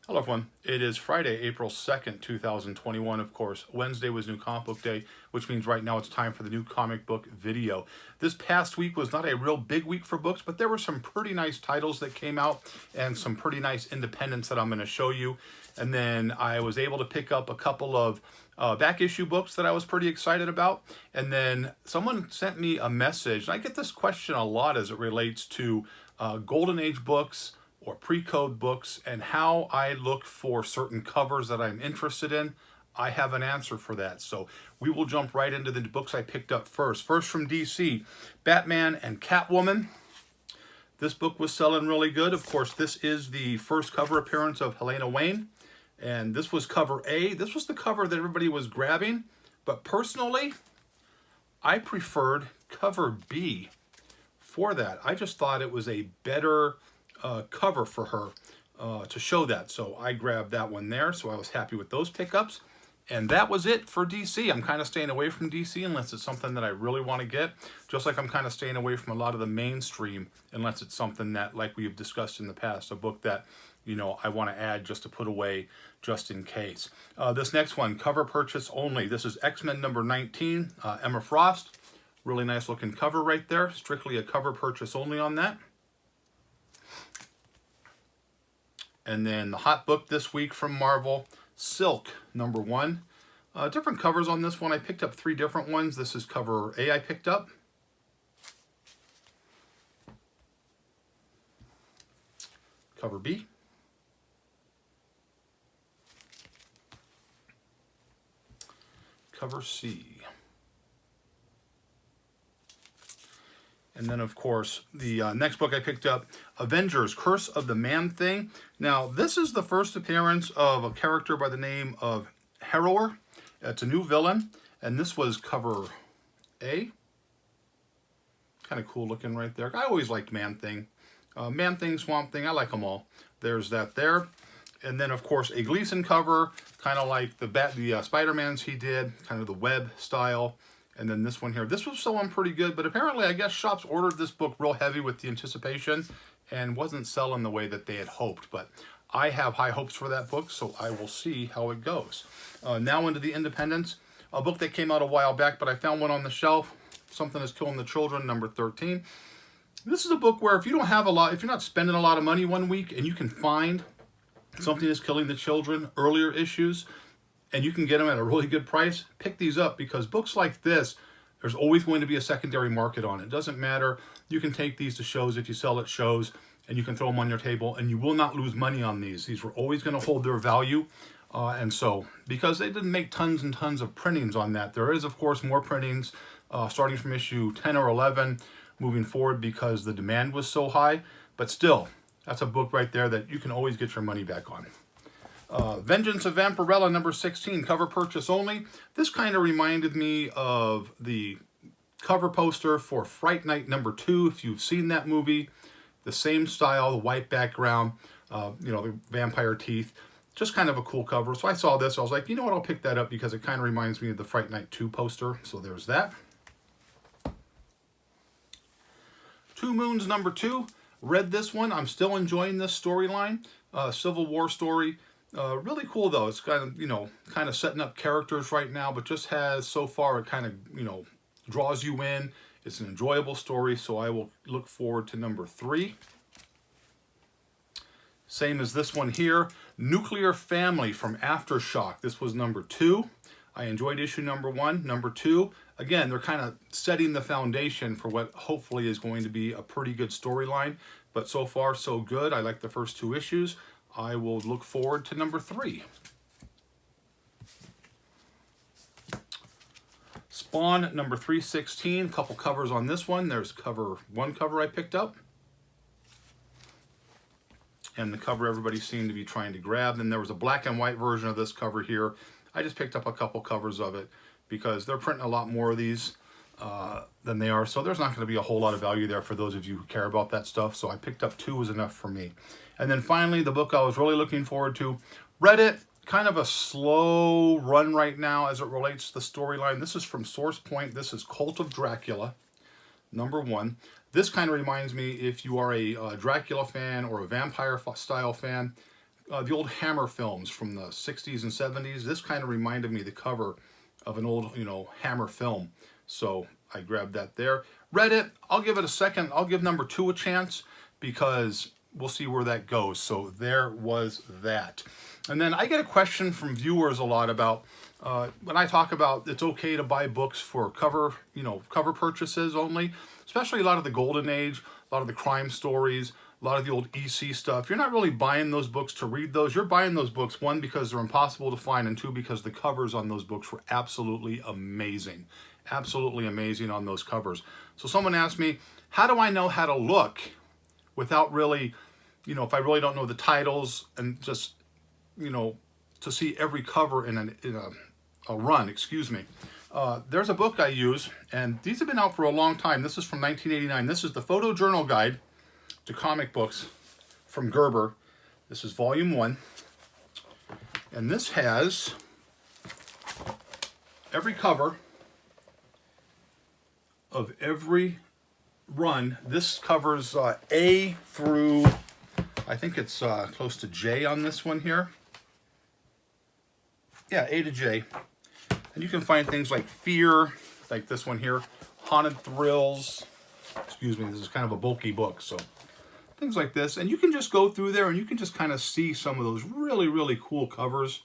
Hello everyone, it is Friday, April 2nd, 2021. Of course, Wednesday was New Comic Book Day, which means right now it's time for the new comic book video. This past week was not a real big week for books, but there were some pretty nice titles that came out and some pretty nice independents that I'm going to show you. And then I was able to pick up a couple of back issue books that I was pretty excited about. And then someone sent me a message, and I get this question a lot as it relates to Golden Age books or pre-code books and how I look for certain covers that I'm interested in. I have an answer for that. So we will jump right into the books I picked up first. First from DC, Batman and Catwoman. This book was selling really good. Of course, this is the first cover appearance of Helena Wayne. And this was cover A. This was the cover that everybody was grabbing. But personally, I preferred cover B for that. I just thought it was a better cover for her to show that. So I grabbed that one there. So I was happy with those pickups. And that was it for DC. I'm kind of staying away from DC unless it's something that I really want to get. Just like I'm kind of staying away from a lot of the mainstream unless it's something that, like we have discussed in the past, a book that, you know, I want to add just to put away just in case. This next one, cover purchase only. This is X-Men number 19, Emma Frost. Really nice looking cover right there. Strictly a cover purchase only on that. And then the hot book this week from Marvel, Silk, number 1. Different covers on this one. I picked up 3 different ones. This is cover A I picked up. Cover B. Cover C. And then, of course, the next book I picked up, Avengers, Curse of the Man-Thing. Now, this is the first appearance of a character by the name of Harrower. It's a new villain, and this was cover A. Kind of cool looking right there. I always liked Man-Thing. Man-Thing, Swamp Thing, I like them all. There's that there. And then, of course, a Gleason cover, kind of like the Spider-Mans he did, kind of the web style. And then this one here, this was selling pretty good, but apparently I guess shops ordered this book real heavy with the anticipation and wasn't selling the way that they had hoped. But I have high hopes for that book, so I will see how it goes. Now into the Independents, a book that came out a while back, but I found one on the shelf, Something is Killing the Children, number 13. This is a book where if you don't have a lot, if you're not spending a lot of money one week and you can find Something is Killing the Children, earlier issues, and you can get them at a really good price, pick these up, because books like this, there's always going to be a secondary market on it. It doesn't matter. You can take these to shows if you sell at shows, and you can throw them on your table, and you will not lose money on these. These were always going to hold their value. And so, because they didn't make tons and tons of printings on that, there is, of course, more printings starting from issue 10 or 11 moving forward because the demand was so high. But still, that's a book right there that you can always get your money back on. Vengeance of Vampirella, number 16, cover purchase only. This kind of reminded me of the cover poster for Fright Night number 2, if you've seen that movie. The same style, the white background, you know, the vampire teeth. Just kind of a cool cover. So I saw this, I was like, you know what, I'll pick that up because it kind of reminds me of the Fright Night 2 poster. So there's that. Two Moons, number 2. Read this one. I'm still enjoying this storyline. Civil War story. Really cool though. It's kind of, you know, kind of setting up characters right now, but just has so far it kind of, you know, draws you in. It's an enjoyable story, so I will look forward to number 3. Same as this one here, Nuclear Family from Aftershock. This was number 2. I enjoyed issue number 1. Number 2, again, they're kind of setting the foundation for what hopefully is going to be a pretty good storyline, but so far so good. I like the first 2 issues. I will look forward to number 3. Spawn number 316, couple covers on this one. There's one cover I picked up. And the cover everybody seemed to be trying to grab. Then there was a black and white version of this cover here. I just picked up a couple covers of it because they're printing a lot more of these than they are. So there's not going to be a whole lot of value there for those of you who care about that stuff. So I picked up 2 was enough for me. And then finally, the book I was really looking forward to, read it, kind of a slow run right now as it relates to the storyline. This is from Source Point. This is Cult of Dracula, number 1. This kind of reminds me, if you are a Dracula fan or a vampire style fan, the old Hammer films from the 60s and 70s. This kind of reminded me the cover of an old, Hammer film. So I grabbed that there. Read it. I'll give it a second. I'll give number 2 a chance because we'll see where that goes. So there was that. And then I get a question from viewers a lot about when I talk about it's okay to buy books for cover purchases only, especially a lot of the Golden Age, a lot of the crime stories, a lot of the old EC stuff. You're not really buying those books to read those. You're buying those books, one, because they're impossible to find, and two, because the covers on those books were absolutely amazing. Absolutely amazing on those covers. So someone asked me, how do I know how to look without really, if I really don't know the titles and just, to see every cover in a run, excuse me. There's a book I use, and these have been out for a long time. This is from 1989. This is the Photojournal Guide to Comic Books from Gerber. This is volume 1. And this has every cover of every run. This covers A through, I think it's close to J on this one here. Yeah, A to J. And you can find things like Fear, like this one here, Haunted Thrills. Excuse me, this is kind of a bulky book, so things like this. And you can just go through there and you can just kind of see some of those really, really cool covers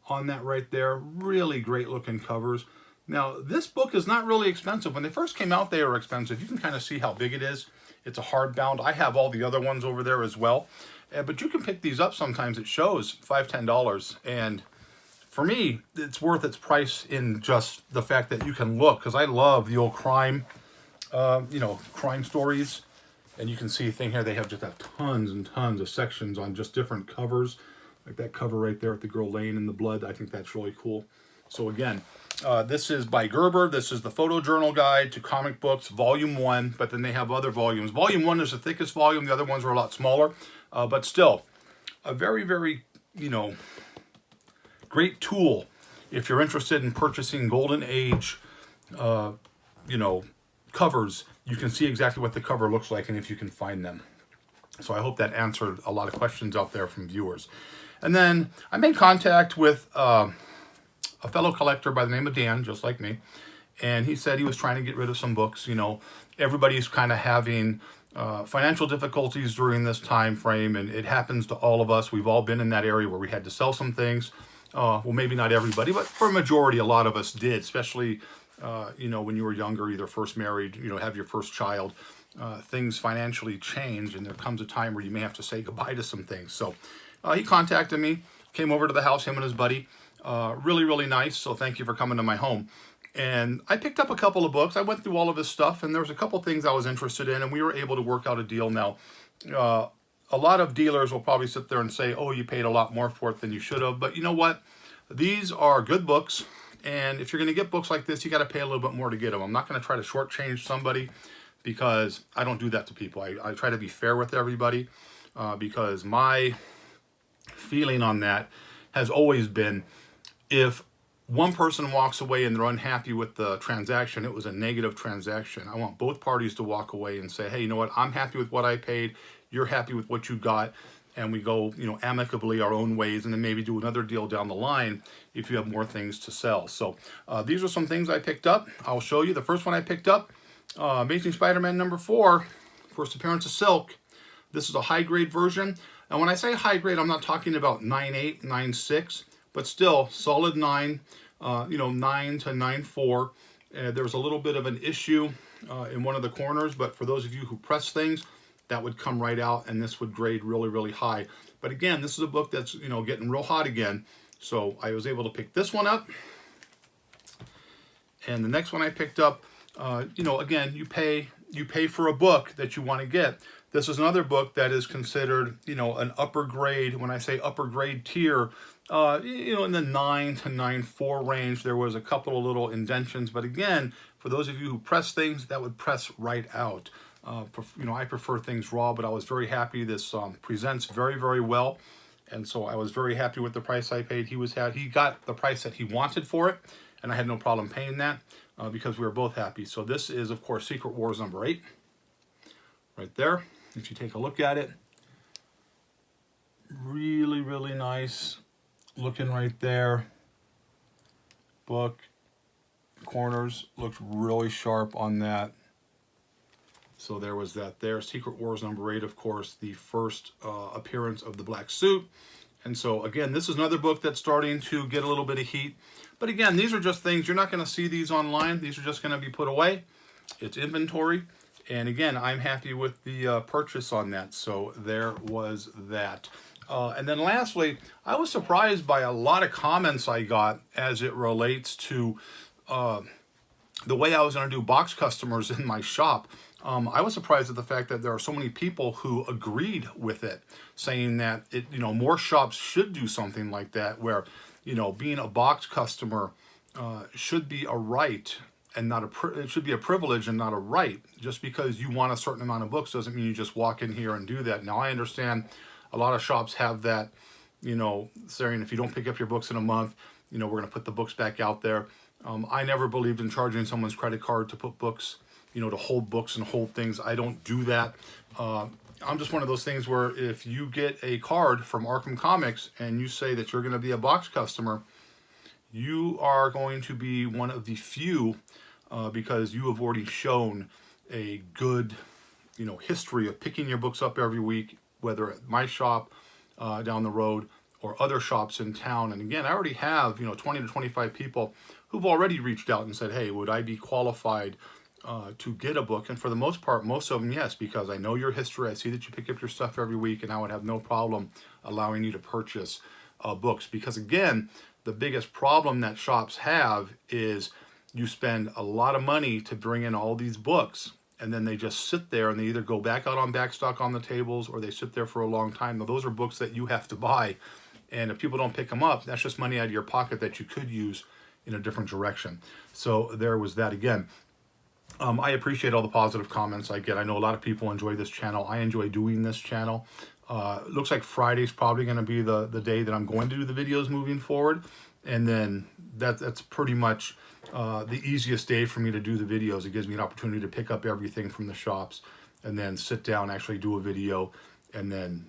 on that right there. Really great looking covers. Now, this book is not really expensive. When they first came out, they were expensive. You can kind of see how big it is. It's a hardbound. I have all the other ones over there as well. But you can pick these up sometimes. It shows $5, $10. And for me, it's worth its price in just the fact that you can look. Because I love the old crime, crime stories. And you can see a thing here, they have tons and tons of sections on just different covers. Like that cover right there with the girl laying in the blood. I think that's really cool. So again, this is by Gerber. This is the Photojournal Guide to Comic Books, Volume 1. But then they have other volumes. Volume 1 is the thickest volume. The other ones are a lot smaller. But still, a very, very, great tool if you're interested in purchasing Golden Age, covers. You can see exactly what the cover looks like and if you can find them. So I hope that answered a lot of questions out there from viewers. And then I made contact with a fellow collector by the name of Dan, just like me. And he said he was trying to get rid of some books. Everybody's kind of having financial difficulties during this time frame, and it happens to all of us. We've all been in that area where we had to sell some things. Well, maybe not everybody, but for a majority, a lot of us did, especially when you were younger, either first married, have your first child. Things financially change, and there comes a time where you may have to say goodbye to some things. So he contacted me, came over to the house, him and his buddy. Really, really nice. So thank you for coming to my home. And I picked up a couple of books. I went through all of his stuff, and there was a couple things I was interested in, and we were able to work out a deal. Now, a lot of dealers will probably sit there and say, oh, you paid a lot more for it than you should have. But you know what? These are good books. And if you're going to get books like this, you got to pay a little bit more to get them. I'm not going to try to shortchange somebody because I don't do that to people. I try to be fair with everybody because my feeling on that has always been if one person walks away and they're unhappy with the transaction, it was a negative transaction. I want both parties to walk away and say, hey, you know what? I'm happy with what I paid. You're happy with what you got. And we go, amicably our own ways, and then maybe do another deal down the line if you have more things to sell. So these are some things I picked up. I'll show you. The first one I picked up, Amazing Spider-Man number 4, first appearance of Silk. This is a high-grade version. And when I say high-grade, I'm not talking about 9.8, 9.6, but still solid 9, 9 to 9.4. There was a little bit of an issue in one of the corners, but for those of you who press things, that would come right out, and this would grade really, really high. But again, this is a book that's, getting real hot again. So I was able to pick this one up. And the next one I picked up, again, you pay for a book that you want to get. This is another book that is considered, an upper grade. When I say upper grade tier, in the 9 to 9.4 range. There was a couple of little indentions, but again, for those of you who press things, that would press right out. I prefer things raw, but I was very happy. This presents very, very well, and so I was very happy with the price I paid. He got the price that he wanted for it, and I had no problem paying that because we were both happy. So this is, of course, Secret Wars number 8, right there. If you take a look at it, Really, really nice looking right there. Book. Corners looked really sharp on that. So there was that there. Secret Wars #8, of course, the first appearance of the black suit. And so, again, this is another book that's starting to get a little bit of heat. But again, these are just things, you're not going to see these online. These are just going to be put away. It's inventory. And again, I'm happy with the purchase on that. So there was that. And then lastly, I was surprised by a lot of comments I got as it relates to the way I was going to do box customers in my shop. I was surprised at the fact that there are so many people who agreed with it, saying that more shops should do something like that, where being a box customer should be a right and not it should be a privilege and not a right. Just because you want a certain amount of books doesn't mean you just walk in here and do that. Now I understand a lot of shops have that, saying if you don't pick up your books in a month, we're going to put the books back out there. I never believed in charging someone's credit card to put books, to hold books and hold things. I don't do that. I'm just one of those things where if you get a card from Arkham Comics and you say that you're going to be a box customer, you are going to be one of the few because you have already shown a good, history of picking your books up every week, whether at my shop down the road or other shops in town. And again, I already have, 20 to 25 people who've already reached out and said, hey, would I be qualified to get a book? And for the most part, most of them, yes, because I know your history. I see that you pick up your stuff every week, and I would have no problem allowing you to purchase books. Because again, the biggest problem that shops have is you spend a lot of money to bring in all these books, and then they just sit there and they either go back out on backstock on the tables or they sit there for a long time. Now, those are books that you have to buy. And if people don't pick them up, that's just money out of your pocket that you could use in a different direction. So there was that again. I appreciate all the positive comments I get. I know a lot of people enjoy this channel. I enjoy doing this channel. Looks like Friday's probably going to be the day that I'm going to do the videos moving forward. And then that's pretty much the easiest day for me to do the videos. It gives me an opportunity to pick up everything from the shops and then sit down, actually do a video, and then,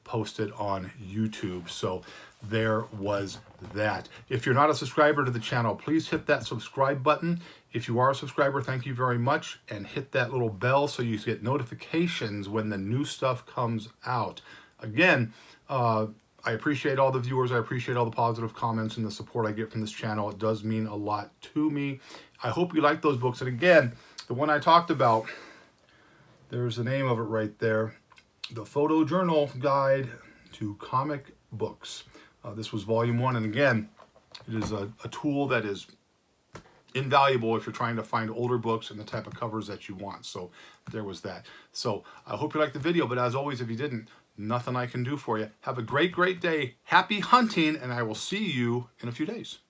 post it on YouTube. So there was that. If you're not a subscriber to the channel, please hit that subscribe button. If you are a subscriber, thank you very much. And hit that little bell so you get notifications when the new stuff comes out. Again, I appreciate all the viewers. I appreciate all the positive comments and the support I get from this channel. It does mean a lot to me. I hope you like those books. And again, the one I talked about, there's the name of it right there. The Photojournal Guide to Comic Books. This was volume 1, and again, it is a tool that is invaluable if you're trying to find older books and the type of covers that you want. So there was that. So I hope you liked the video, but as always, if you didn't, nothing I can do for you. Have a great, great day. Happy hunting, and I will see you in a few days.